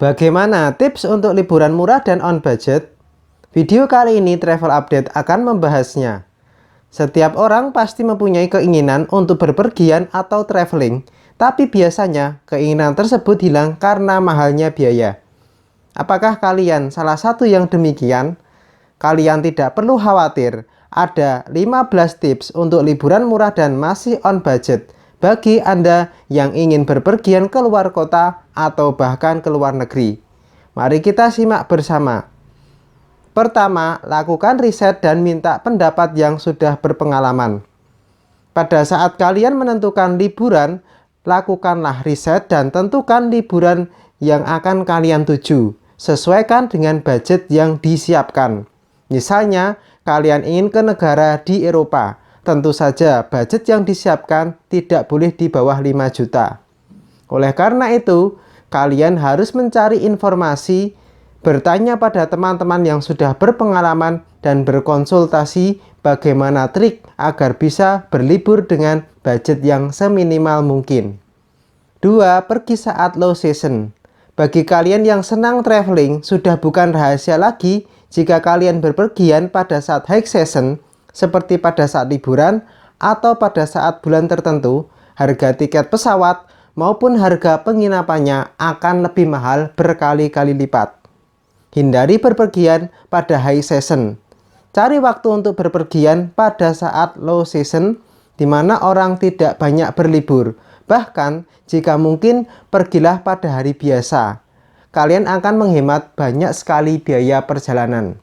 Bagaimana tips untuk liburan murah dan on budget? Video kali ini Travel Update akan membahasnya. Setiap orang pasti mempunyai keinginan untuk berpergian atau traveling, tapi biasanya keinginan tersebut hilang karena mahalnya biaya. Apakah kalian salah satu yang demikian? Kalian tidak perlu khawatir, ada 15 tips untuk liburan murah dan masih on budget bagi Anda yang ingin berpergian ke luar kota atau bahkan ke luar negeri. Mari kita simak bersama. Pertama, lakukan riset dan minta pendapat yang sudah berpengalaman. Pada saat kalian menentukan liburan, lakukanlah riset dan tentukan liburan yang akan kalian tuju. Sesuaikan dengan budget yang disiapkan. Misalnya, kalian ingin ke negara di Eropa. Tentu saja budget yang disiapkan tidak boleh di bawah 5 juta. Oleh karena itu, kalian harus mencari informasi, bertanya pada teman-teman yang sudah berpengalaman, dan berkonsultasi bagaimana trik agar bisa berlibur dengan budget yang seminimal mungkin. 2. Pergi saat low season. Bagi kalian yang senang traveling, sudah bukan rahasia lagi jika kalian berpergian pada saat high season, seperti pada saat liburan atau pada saat bulan tertentu, harga tiket pesawat maupun harga penginapannya akan lebih mahal berkali-kali lipat. Hindari berpergian pada high season. Cari waktu untuk berpergian pada saat low season, di mana orang tidak banyak berlibur. Bahkan, jika mungkin, pergilah pada hari biasa. Kalian akan menghemat banyak sekali biaya perjalanan.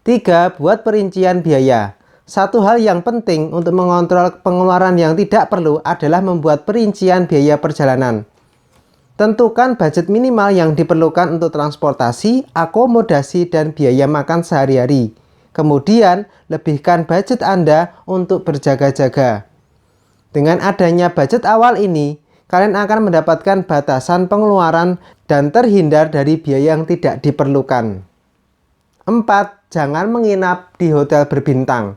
3. Buat perincian biaya. Satu hal yang penting untuk mengontrol pengeluaran yang tidak perlu adalah membuat perincian biaya perjalanan. Tentukan budget minimal yang diperlukan untuk transportasi, akomodasi, dan biaya makan sehari-hari. Kemudian, lebihkan budget Anda untuk berjaga-jaga. Dengan adanya budget awal ini, kalian akan mendapatkan batasan pengeluaran dan terhindar dari biaya yang tidak diperlukan. 4. Jangan menginap di hotel berbintang.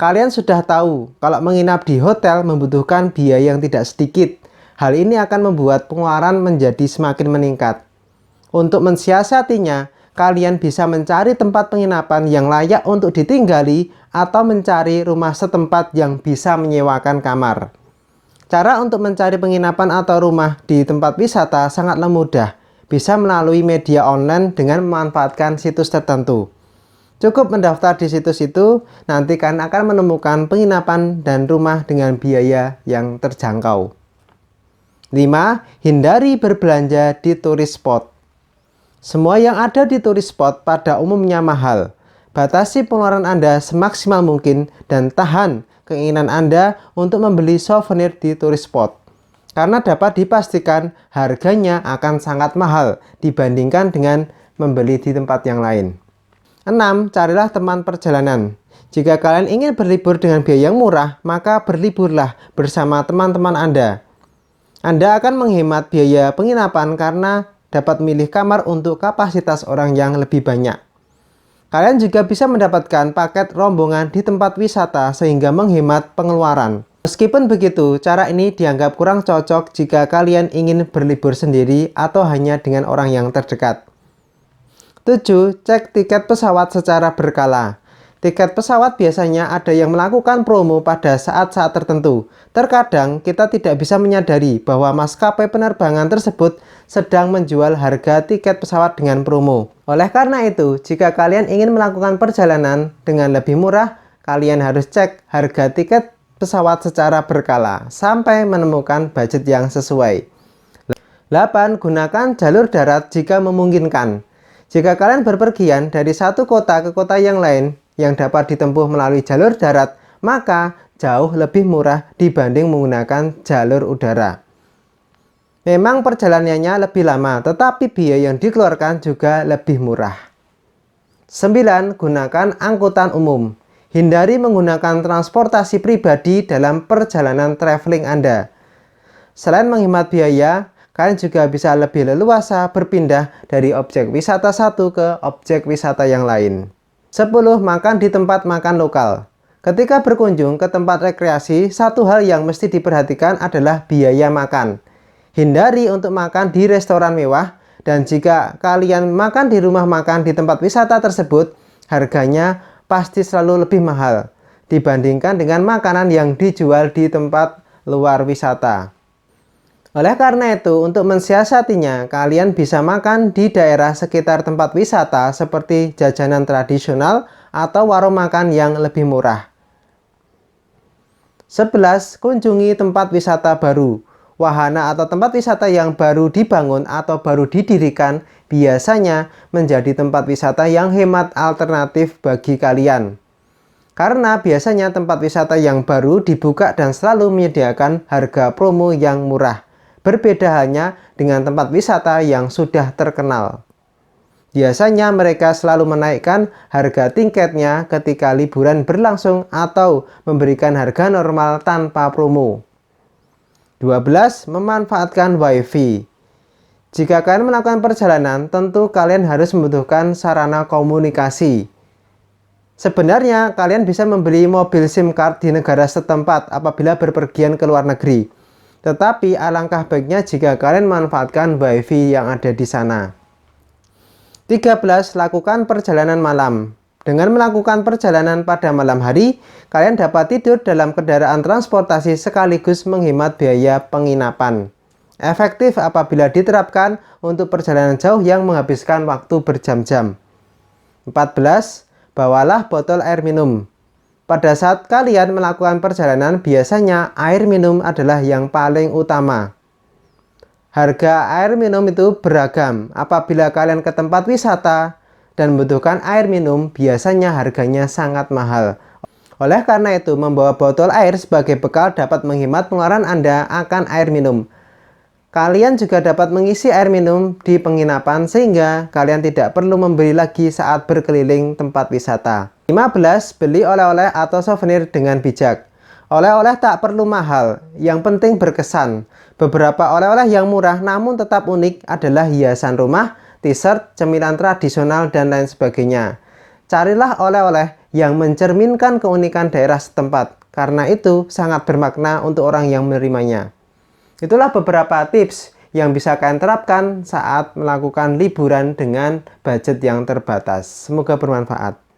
Kalian sudah tahu kalau menginap di hotel membutuhkan biaya yang tidak sedikit. Hal ini akan membuat pengeluaran menjadi semakin meningkat. Untuk mensiasatinya, kalian bisa mencari tempat penginapan yang layak untuk ditinggali atau mencari rumah setempat yang bisa menyewakan kamar. Cara untuk mencari penginapan atau rumah di tempat wisata sangatlah mudah. Bisa melalui media online dengan memanfaatkan situs tertentu. Cukup mendaftar di situs itu, nanti kalian akan menemukan penginapan dan rumah dengan biaya yang terjangkau. 5. Hindari berbelanja di tourist spot. Semua yang ada di tourist spot pada umumnya mahal. Batasi pengeluaran Anda semaksimal mungkin dan tahan keinginan Anda untuk membeli souvenir di tourist spot. Karena dapat dipastikan harganya akan sangat mahal dibandingkan dengan membeli di tempat yang lain. 6. Carilah teman perjalanan. Jika kalian ingin berlibur dengan biaya yang murah, maka berliburlah bersama teman-teman Anda. Anda akan menghemat biaya penginapan karena dapat memilih kamar untuk kapasitas orang yang lebih banyak. Kalian juga bisa mendapatkan paket rombongan di tempat wisata sehingga menghemat pengeluaran. Meskipun begitu, cara ini dianggap kurang cocok jika kalian ingin berlibur sendiri atau hanya dengan orang yang terdekat. 7. Cek tiket pesawat secara berkala. Tiket pesawat biasanya ada yang melakukan promo pada saat-saat tertentu. Terkadang kita tidak bisa menyadari bahwa maskapai penerbangan tersebut sedang menjual harga tiket pesawat dengan promo. Oleh karena itu, jika kalian ingin melakukan perjalanan dengan lebih murah, kalian harus cek harga tiket pesawat secara berkala sampai menemukan budget yang sesuai. 8. Gunakan jalur darat jika memungkinkan. Jika kalian berpergian dari satu kota ke kota yang lain, yang dapat ditempuh melalui jalur darat, maka jauh lebih murah dibanding menggunakan jalur udara. Memang perjalanannya lebih lama, tetapi biaya yang dikeluarkan juga lebih murah. 9. Gunakan angkutan umum. Hindari menggunakan transportasi pribadi dalam perjalanan traveling Anda. Selain menghemat biaya, kalian juga bisa lebih leluasa berpindah dari objek wisata satu ke objek wisata yang lain. 10. Makan di tempat makan lokal. Ketika berkunjung ke tempat rekreasi, satu hal yang mesti diperhatikan adalah biaya makan. Hindari untuk makan di restoran mewah Dan jika kalian makan di rumah makan di tempat wisata tersebut, harganya pasti selalu lebih mahal dibandingkan dengan makanan yang dijual di tempat luar wisata. Oleh karena itu, untuk mensiasatinya, kalian bisa makan di daerah sekitar tempat wisata seperti jajanan tradisional atau warung makan yang lebih murah. 11. Kunjungi tempat wisata baru. Wahana atau tempat wisata yang baru dibangun atau baru didirikan biasanya menjadi tempat wisata yang hemat alternatif bagi kalian. Karena biasanya tempat wisata yang baru dibuka dan selalu menyediakan harga promo yang murah. Berbeda halnya dengan tempat wisata yang sudah terkenal. Biasanya mereka selalu menaikkan harga tiketnya ketika liburan berlangsung atau memberikan harga normal tanpa promo. 12. Memanfaatkan Wi-Fi. Jika kalian melakukan perjalanan, tentu kalian harus membutuhkan sarana komunikasi. Sebenarnya, kalian bisa membeli mobil SIM card di negara setempat apabila berpergian ke luar negeri. Tetapi alangkah baiknya jika kalian memanfaatkan Wi-Fi yang ada di sana. 13. Lakukan perjalanan malam. Dengan melakukan perjalanan pada malam hari, kalian dapat tidur dalam kendaraan transportasi sekaligus menghemat biaya penginapan. Efektif apabila diterapkan untuk perjalanan jauh yang menghabiskan waktu berjam-jam. 14. Bawalah botol air minum. Pada saat kalian melakukan perjalanan, biasanya air minum adalah yang paling utama. Harga air minum itu beragam. Apabila kalian ke tempat wisata dan membutuhkan air minum, biasanya harganya sangat mahal. Oleh karena itu, membawa botol air sebagai bekal dapat menghemat pengeluaran Anda akan air minum. Kalian juga dapat mengisi air minum di penginapan sehingga kalian tidak perlu membeli lagi saat berkeliling tempat wisata. 15. Beli oleh-oleh atau souvenir dengan bijak. Oleh-oleh tak perlu mahal, yang penting berkesan. Beberapa oleh-oleh yang murah namun tetap unik adalah hiasan rumah, t-shirt, cemilan tradisional, dan lain sebagainya. Carilah oleh-oleh yang mencerminkan keunikan daerah setempat, karena itu sangat bermakna untuk orang yang menerimanya. Itulah beberapa tips yang bisa kalian terapkan saat melakukan liburan dengan budget yang terbatas. Semoga bermanfaat.